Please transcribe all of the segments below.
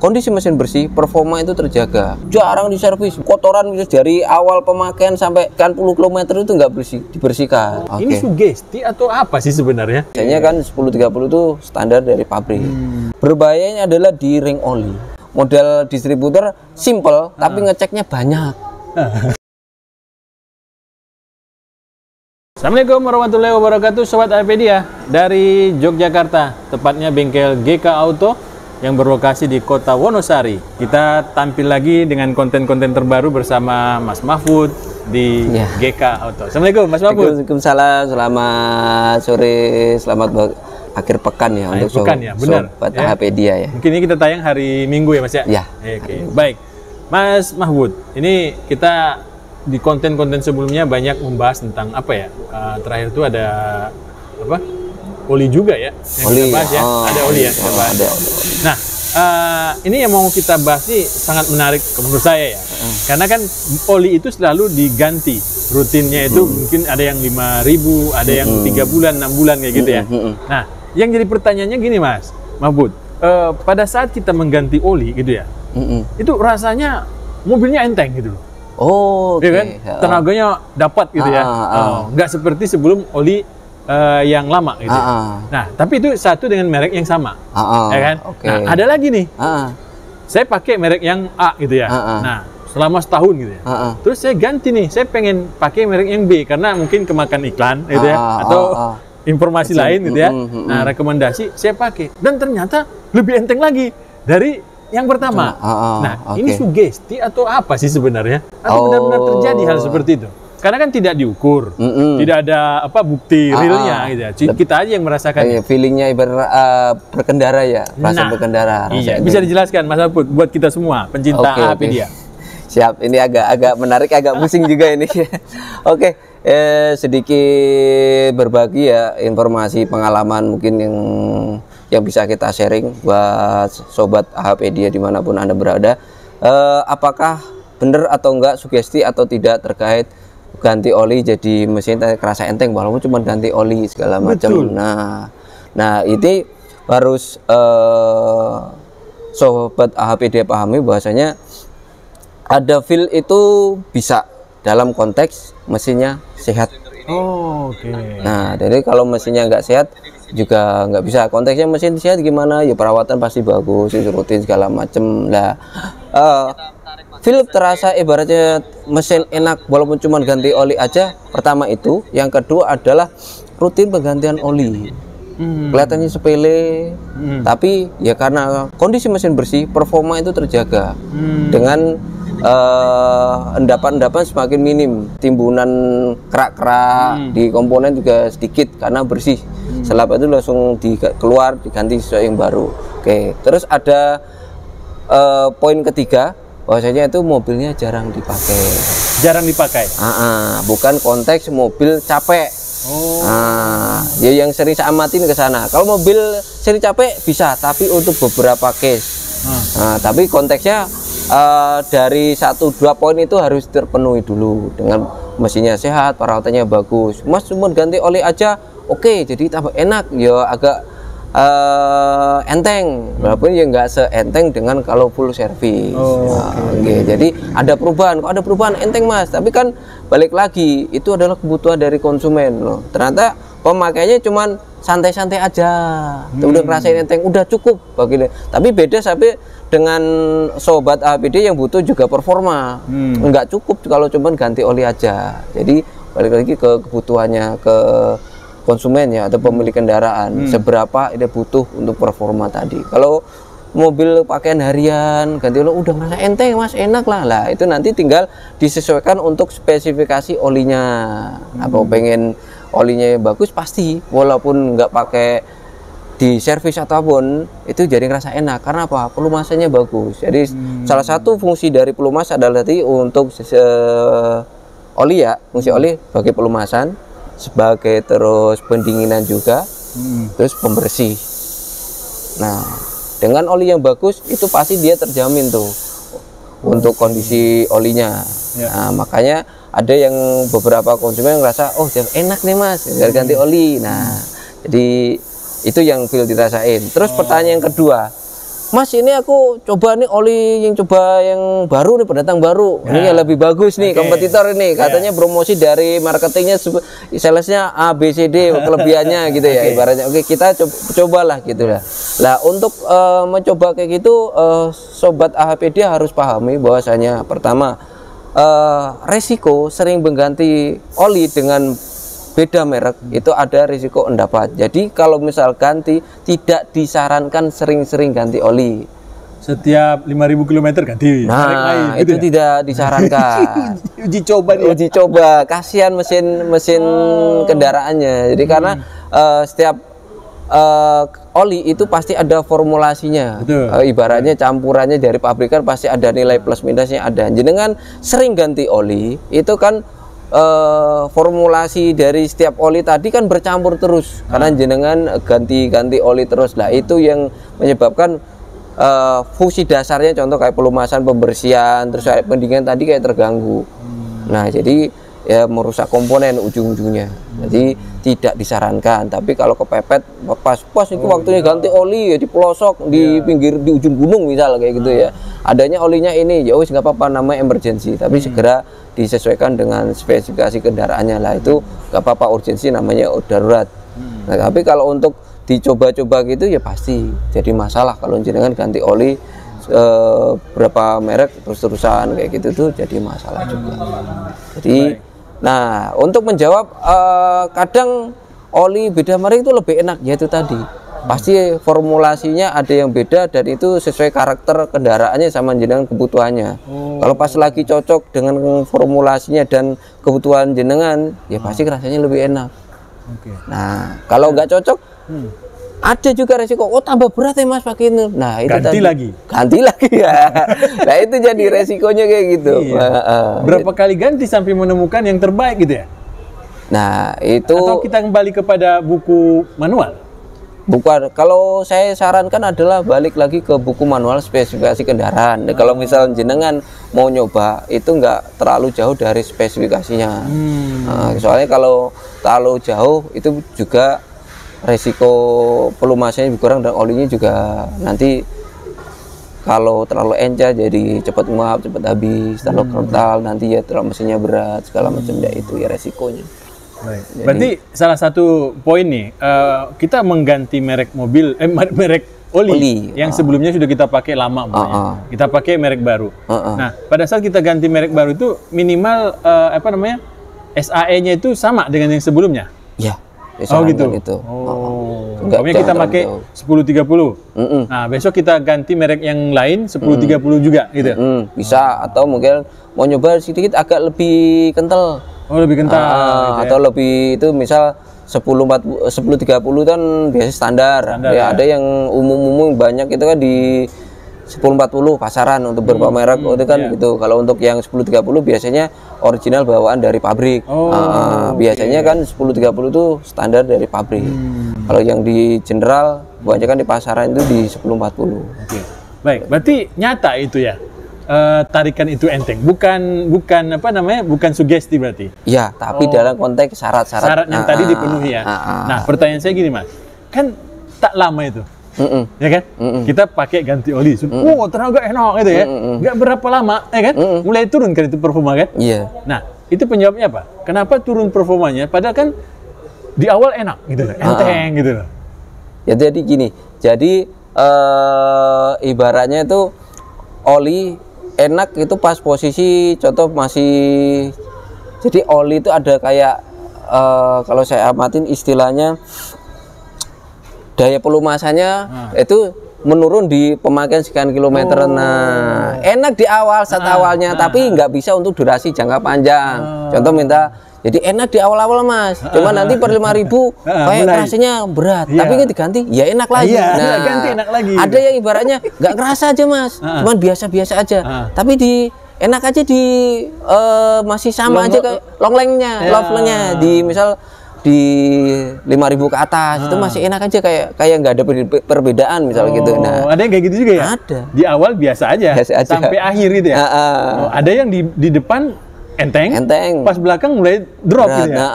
kondisi mesin bersih, performa itu terjaga. Jarang diservis, kotoran dari awal pemakaian sampai 10 km itu nggak dibersihkan. Ini sugesti atau apa sih sebenarnya? Biasanya kan 1030 itu standar dari pabrik. Berbahayanya adalah di ring oli. Model distributor simple, tapi ngeceknya banyak. Assalamualaikum warahmatullahi wabarakatuh, Sobat Apedia dari Yogyakarta, tepatnya bengkel GK Auto yang berlokasi di kota Wonosari. Kita tampil lagi dengan konten-konten terbaru bersama Mas Mahfud di GK Auto. Assalamualaikum Mas Mahfud. Waalaikumsalam, selamat sore, selamat akhir pekan ya untuk pekan ya, benar. Sobat Apedia ya. Mungkin ini kita tayang hari Minggu ya Mas ya? Ya. Oke. Baik, Mas Mahfud, ini kita di konten-konten sebelumnya banyak membahas tentang apa ya? Terakhir itu ada apa? Oli juga ya? Yang oli, kita bahas ya? Ada oli ya? Kita bahas. Ada. Nah, ini yang mau kita bahas ini sangat menarik menurut saya ya. Karena kan oli itu selalu diganti. Rutinnya itu mungkin ada yang 5.000, ada yang 3 bulan, 6 bulan kayak gitu ya. Nah, yang jadi pertanyaannya gini Mas Mahfud, pada saat kita mengganti oli gitu ya, itu rasanya mobilnya enteng gitu loh. Oh, ya kan? Tenaganya dapat gitu ya. Nggak seperti sebelum oli yang lama gitu. Nah, tapi itu satu dengan merek yang sama. Ya kan? Nah, ada lagi nih. Saya pakai merek yang A gitu ya. Nah, selama setahun gitu ya. Terus saya ganti nih, saya pengen pakai merek yang B karena mungkin kemakan iklan gitu ya, atau informasi lain gitu ya. Nah, rekomendasi saya pakai dan ternyata lebih enteng lagi dari yang pertama. Ini sugesti atau apa sih sebenarnya? Atau benar-benar terjadi hal seperti itu? Karena kan tidak diukur, tidak ada apa bukti realnya gitu ya. Kita aja yang merasakan. Feelingnya ibarat berkendara ya, rasa berkendara. Iya, bisa dijelaskan Mas Aput buat kita semua pencinta Apedia. Siap, ini agak menarik, agak pusing juga ini. Sedikit berbagi ya informasi pengalaman mungkin yang bisa kita sharing buat Sobat Apedia dimanapun Anda berada. Apakah benar atau enggak sugesti atau tidak terkait ganti oli jadi mesin kerasa enteng walaupun cuma ganti oli segala macam. Nah ini harus Sobat Apedia pahami bahwasanya ada feel itu bisa dalam konteks mesinnya sehat. Nah, jadi kalau mesinnya nggak sehat juga nggak bisa. Konteksnya mesin sehat gimana? Ya perawatan pasti bagus, rutin segala macem. Nah, feel terasa ibaratnya mesin enak walaupun cuma ganti oli aja. Pertama itu, yang kedua adalah rutin penggantian oli. Kelihatannya sepele, tapi ya karena kondisi mesin bersih, performa itu terjaga dengan endapan-endapan semakin minim, timbunan kerak-kerak di komponen juga sedikit karena bersih. Setelah itu langsung keluar diganti sesuai yang baru. Terus ada poin ketiga, bahwasanya itu mobilnya jarang dipakai. Jarang dipakai? Bukan konteks mobil capek. Ya yang sering saya amatin ke sana. Kalau mobil sering capek bisa, tapi untuk beberapa case. Tapi konteksnya dari 1-2 poin itu harus terpenuhi dulu dengan mesinnya sehat, perawatannya bagus. Mas cuma ganti oli aja, jadi tambah enak, ya agak enteng, walaupun ya nggak seenteng dengan kalau full service. Jadi ada perubahan, kok ada perubahan enteng Mas, tapi kan balik lagi itu adalah kebutuhan dari konsumen loh. Ternyata pemakainya cuman santai-santai aja, udah ngerasain enteng, udah cukup bagi. Tapi beda sampai dengan Sobat Apedia yang butuh juga performa, nggak cukup kalau cuman ganti oli aja. Jadi balik lagi ke kebutuhannya, ke konsumen ya atau pemilik kendaraan, seberapa dia butuh untuk performa tadi. Kalau mobil pakaian harian ganti oli udah ngerasa enteng Mas, enak lah, itu nanti tinggal disesuaikan untuk spesifikasi olinya. Apa pengen olinya yang bagus pasti walaupun nggak pakai di servis ataupun itu jadi ngerasa enak karena apa? Pelumasannya bagus. Jadi salah satu fungsi dari pelumas adalah tadi untuk oli ya, fungsi oli sebagai pelumasan, sebagai terus pendinginan juga, terus pembersih. Nah, dengan oli yang bagus itu pasti dia terjamin tuh untuk kondisi olinya. Nah, makanya ada yang beberapa konsumen ngerasa enak nih Mas, ganti oli. Nah, jadi itu yang feel dirasain. Terus pertanyaan yang kedua, Mas ini aku coba nih oli yang baru nih, pendatang baru. Ini yang lebih bagus nih, kompetitor ini. Katanya promosi dari marketingnya, salesnya A, B, C, D, kelebihannya gitu ya ibaratnya. Oke, kita cobalah gitu lah. Lah untuk mencoba kayak gitu, sobat AHPD harus pahami bahwasanya pertama resiko sering mengganti oli dengan beda merek itu ada risiko endapat. Jadi kalau misal ganti, tidak disarankan sering-sering ganti oli. Setiap 5.000 km ganti. Nah, itu gitu tidak disarankan. Uji coba dia. Uji coba, kasihan mesin kendaraannya. Jadi karena setiap oli itu pasti ada formulasinya. Ibaratnya campurannya dari pabrikan pasti ada nilai plus minusnya ada. Jenengan sering ganti oli, itu kan formulasi dari setiap oli tadi kan bercampur terus karena jenengan ganti oli terus lah, itu yang menyebabkan fungsi dasarnya, contoh kayak pelumasan, pembersihan, terus kayak pendinginan tadi kayak terganggu. Nah jadi ya merusak komponen ujung-ujungnya. Jadi tidak disarankan. Tapi kalau kepepet pas itu waktunya ganti oli ya di pelosok, di pinggir, di ujung gunung misal kayak gitu ya, adanya olinya ini, ya wis nggak apa-apa, namanya emergency, tapi segera disesuaikan dengan spesifikasi kendaraannya lah, itu nggak apa-apa, urgensi namanya darurat. Nah tapi kalau untuk dicoba-coba gitu ya pasti jadi masalah kalau jenengan ganti oli berapa merek terus-terusan kayak gitu tuh jadi masalah juga. Jadi nah untuk menjawab kadang oli beda merek itu lebih enak, yaitu tadi pasti formulasinya ada yang beda dan itu sesuai karakter kendaraannya sama jenengan kebutuhannya. Kalau pas lagi cocok dengan formulasinya dan kebutuhan jenengan ya pasti rasanya lebih enak. Nah kalau nggak cocok ada juga resiko, oh tambah berat ya mas pakai ini. Nah itu ganti lagi ya. Nah itu jadi resikonya kayak gitu. Berapa kali ganti sampai menemukan yang terbaik gitu ya? Nah itu, atau kita kembali kepada buku manual? Bukan, kalau saya sarankan adalah balik lagi ke buku manual spesifikasi kendaraan. Kalau misal jenengan mau nyoba itu nggak terlalu jauh dari spesifikasinya. Soalnya kalau terlalu jauh itu juga resiko pelumasannya kurang dan olinya juga nanti kalau terlalu encer jadi cepat nguap, cepat habis. Terlalu kental nanti ya terlalu mesinnya berat segala macam, ya itu ya resikonya. Baik. Berarti salah satu poin nih, kita mengganti merek mobil, merek oli yang sebelumnya sudah kita pakai lama, kita pakai merek baru. Nah, pada saat kita ganti merek baru itu minimal SAE-nya itu sama dengan yang sebelumnya. Ya. Oh gitu. Itu. Pokoknya kita pakai 1030. Nah, besok kita ganti merek yang lain 1030 juga gitu. Bisa, atau mungkin mau nyoba sedikit agak lebih kental. Oh, lebih kental gitu atau lebih itu misal 1030 kan biasa standar ya, ada yang umum banyak itu kan di 1040 pasaran untuk beberapa merek itu kan gitu. Kalau untuk yang 1030 biasanya original bawaan dari pabrik. Biasanya kan 1030 itu standar dari pabrik. Kalau yang di general banyak kan di pasaran itu di 1040. Baik, berarti nyata itu ya. Tarikan itu enteng, bukan sugesti berarti. Iya, tapi dalam konteks syarat-syarat yang tadi dipenuhi ya. Nah, pertanyaan saya gini mas, kan tak lama itu, ya kan? Kita pakai ganti oli, tenaga enak gitu ya. Nggak berapa lama, ya kan? Mulai turun kan itu performa kan? Iya. Nah, itu penyebabnya apa? Kenapa turun performanya? Padahal kan di awal enak gitu, enteng gitu loh. Ya jadi gini, jadi ibaratnya itu oli enak itu pas posisi contoh masih, jadi oli itu ada kayak kalau saya amatin istilahnya daya pelumasannya itu menurun di pemakaian sekian kilometer. Nah enak di awal saat awalnya, tapi nggak bisa untuk durasi jangka panjang. Contoh minta jadi enak di awal-awal mas, cuma nanti per 5.000 kayak rasanya berat, tapi ini diganti ya enak lagi. Nah ganti enak lagi. Ada yang ibaratnya nggak kerasa aja mas, cuman biasa-biasa aja, tapi di enak aja di masih sama aja kayak longlengnya, love-nya di misal di 5.000 ke atas itu masih enak aja, kayak nggak ada perbedaan misal gitu. Nah ada yang kayak gitu juga ya. Ada. Di awal biasa aja. Sampai akhir gitu ya. Ada yang di depan enteng, pas belakang mulai drop gitu ya.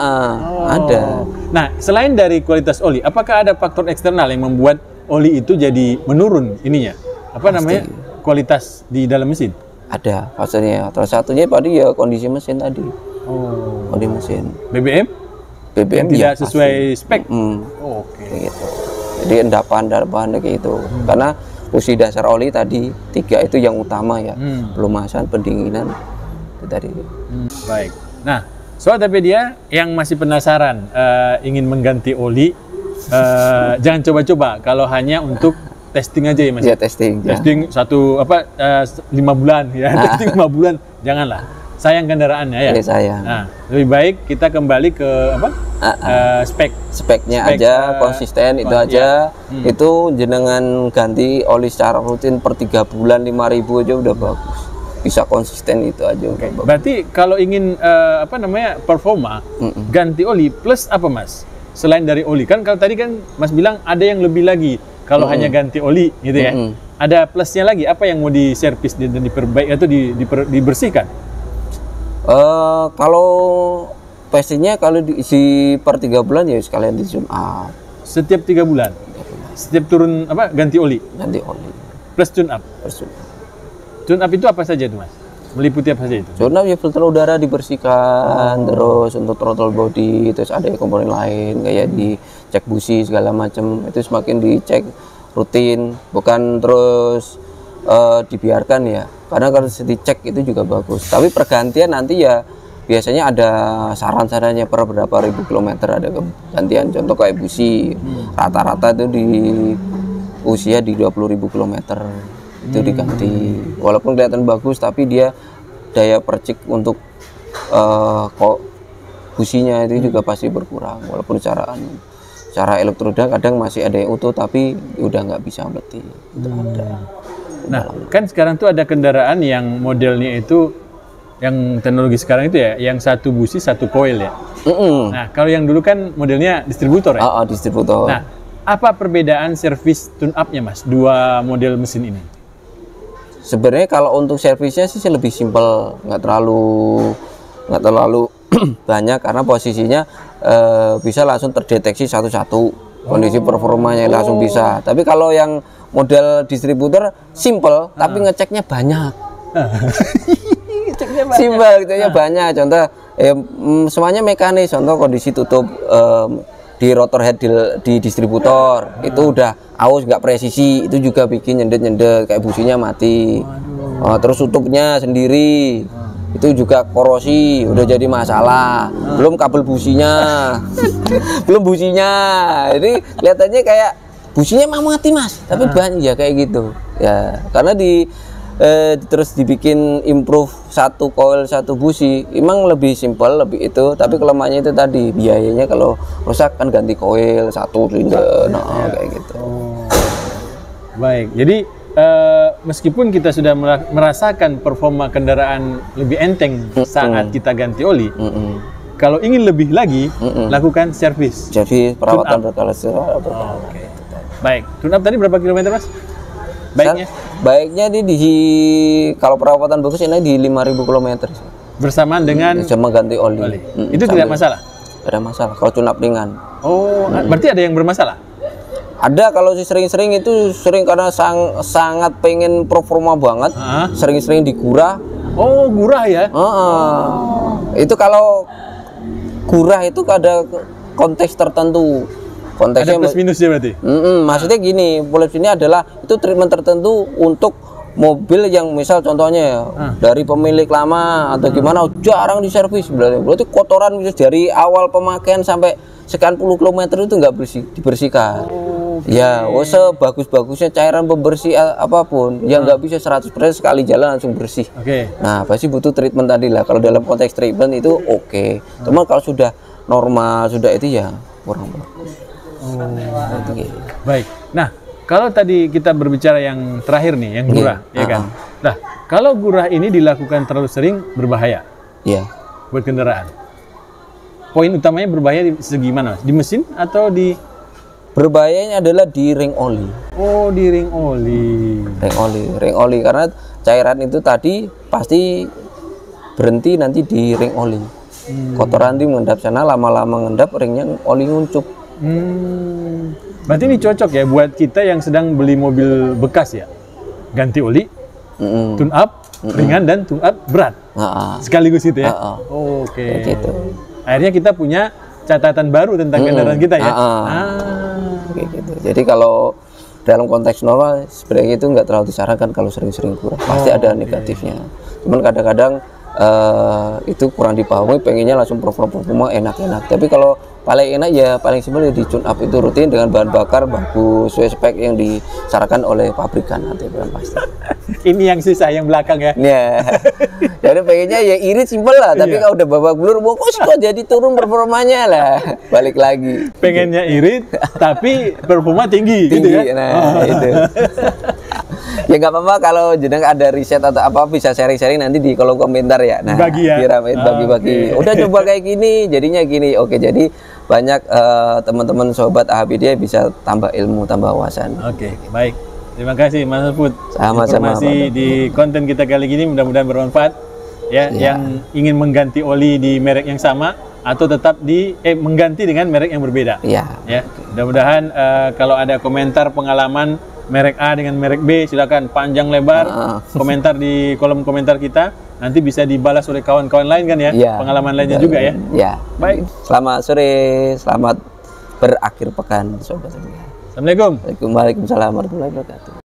Ada. Nah, selain dari kualitas oli, apakah ada faktor eksternal yang membuat oli itu jadi menurun ininya? apa namanya kualitas di dalam mesin? Ada fasenya. Salah satunya tadi ya kondisi mesin tadi. Kondisi mesin. BBM yang tidak sesuai spek. Oke. Gitu. Jadi endapan kayak gitu. Karena fungsi dasar oli tadi 3 itu yang utama ya. Pelumasan, pendinginan itu tadi. Baik. Nah, soal Topedia yang masih penasaran ingin mengganti oli, jangan coba-coba kalau hanya untuk testing aja ya Mas. Ya, testing 5 bulan ya. Testing 5 bulan, janganlah. Sayang kendaraannya ya. Sayang. Nah, lebih baik kita kembali ke speknya aja, konsisten itu aja. Itu jenengan ganti oli secara rutin per 3 bulan 5.000 aja udah bagus. Bisa konsisten itu aja. Berarti kalau ingin performa, ganti oli plus apa Mas? Selain dari oli kan kalau tadi kan Mas bilang ada yang lebih lagi. Kalau hanya ganti oli gitu ya. Ada plusnya lagi, apa yang mau diservis dan diperbaiki atau dibersihkan? Kalau pastinya kalau diisi per 3 bulan ya sekalian di tune up. Setiap 3 bulan? Setiap turun ganti oli? Ganti oli. Plus tune up? Plus tune up. Tune up itu apa saja itu Mas? Meliputi apa saja itu? Tune up ya filter udara dibersihkan, terus untuk throttle body, terus ada komponen lain kayak dicek busi segala macam. Itu semakin dicek rutin, bukan terus dibiarkan ya. Karena kalau dicek itu juga bagus. Tapi pergantian nanti ya biasanya ada saran-sarannya per berapa ribu kilometer ada gantian. Contoh kayak busi, rata-rata itu di usia di 20.000 kilometer itu diganti. Walaupun kelihatan bagus, tapi dia daya percik untuk businya itu juga pasti berkurang. Walaupun cara elektroda kadang masih ada yang utuh, tapi udah nggak bisa meletik. Nah, kan sekarang tuh ada kendaraan yang modelnya itu yang teknologi sekarang itu ya, yang satu busi satu koil ya. Nah, kalau yang dulu kan modelnya distributor ya. Distributor. Nah, apa perbedaan servis tune up-nya Mas? Dua model mesin ini. Sebenarnya kalau untuk servisnya sih lebih simpel, nggak terlalu banyak karena posisinya bisa langsung terdeteksi satu-satu kondisi performanya langsung bisa. Tapi kalau yang model distributor simple tapi ngeceknya banyak. Simpel gitu ya, banyak. Contoh semuanya mekanis. Contoh kondisi tutup di rotor head di distributor itu udah aus nggak presisi, itu juga bikin nyendet kayak businya mati. Terus tutupnya sendiri itu juga korosi, udah jadi masalah. Belum kabel businya, Jadi kelihatannya kayak businya mau mati Mas, tapi banyak ya kayak gitu ya, karena terus dibikin improve satu coil satu busi, emang lebih simpel lebih itu, tapi kelemahannya itu tadi biayanya kalau rusak kan ganti coil satu silinder, kayak gitu. Baik, jadi meskipun kita sudah merasakan performa kendaraan lebih enteng saat kita ganti oli, kalau ingin lebih lagi lakukan servis perawatan berkala. Baik, tune up tadi berapa kilometer Mas? Baiknya? Baiknya kalau perawatan bagus ini di 5.000 kilometer. Bersamaan dengan sama ganti oli. Itu tidak masalah? Ada masalah kalau tune up ringan. Berarti ada yang bermasalah? Ada, kalau sering-sering itu sering karena sangat pengen performa banget, sering-sering digurah. Gurah ya? Itu kalau gurah itu ada konteks tertentu. Konteksnya ada plus minusnya berarti? Maksudnya gini, plus ini adalah itu treatment tertentu untuk mobil yang misal contohnya dari pemilik lama atau gimana jarang diservis, berarti kotoran dari awal pemakaian sampai sekian puluh kilometer itu nggak dibersihkan. Ya, sebagus-bagusnya cairan pembersih apapun yang nggak bisa 100% sekali jalan langsung bersih. Nah, pasti butuh treatment tadi lah. Kalau dalam konteks treatment itu oke. Cuma kalau sudah normal, sudah itu ya kurang bagus. Baik. Nah, kalau tadi kita berbicara yang terakhir nih, yang gurah, ya kan? Nah, kalau gurah ini dilakukan terlalu sering berbahaya. Iya. Buat kendaraan. Poin utamanya berbahaya di segi mana? Di mesin atau di? Berbahayanya adalah di ring oli. Di ring oli. Ring oli karena cairan itu tadi pasti berhenti nanti di ring oli. Kotoran nanti mengendap sana, lama-lama mengendap ringnya oli nguncup. Berarti ini cocok ya buat kita yang sedang beli mobil bekas ya? ganti oli, tune up ringan dan tune up berat. Sekaligus itu ya. Oke. Gitu. Akhirnya kita punya catatan baru tentang kendaraan kita ya. Kayak gitu. Jadi kalau dalam konteks normal sebenarnya itu nggak terlalu disarankan kalau sering-sering kurang. Pasti ada negatifnya. Cuman kadang-kadang itu kurang dipahami, pengennya langsung performa enak-enak. Tapi kalau paling enak ya paling simpel ya di tune up itu rutin dengan bahan bakar bagus sesuai spek yang disarankan oleh pabrikan nanti pasti. Ini yang susah yang belakang ya. Iya. Jadi pengennya ya irit simpel lah, tapi kalau udah babak belur bungkus kok jadi turun performanya lah. Balik lagi. Pengennya irit tapi performa tinggi gitu ya. Nah, itu. Ya nggak apa-apa kalau jeneng ada riset atau apa bisa sharing-sharing nanti di kolom komentar ya. Nah, bagi ya. Bagi-bagi. Udah coba kayak gini, jadinya gini. Oke, jadi banyak teman-teman sobat AHBD bisa tambah ilmu, tambah wawasan. Oke, baik. Terima kasih Mas Mahfud. Sama-sama. Informasi di konten kita kali ini mudah-mudahan bermanfaat. Ya, yang ingin mengganti oli di merek yang sama atau tetap mengganti dengan merek yang berbeda. Iya. Ya, mudah-mudahan kalau ada komentar pengalaman merek A dengan merek B, silakan panjang lebar komentar di kolom komentar kita. Nanti bisa dibalas oleh kawan-kawan lain kan ya, pengalaman lainnya juga ya. Ya. Baik. Selamat sore, selamat berakhir pekan sobat. Assalamualaikum. Waalaikumsalam warahmatullahi wabarakatuh.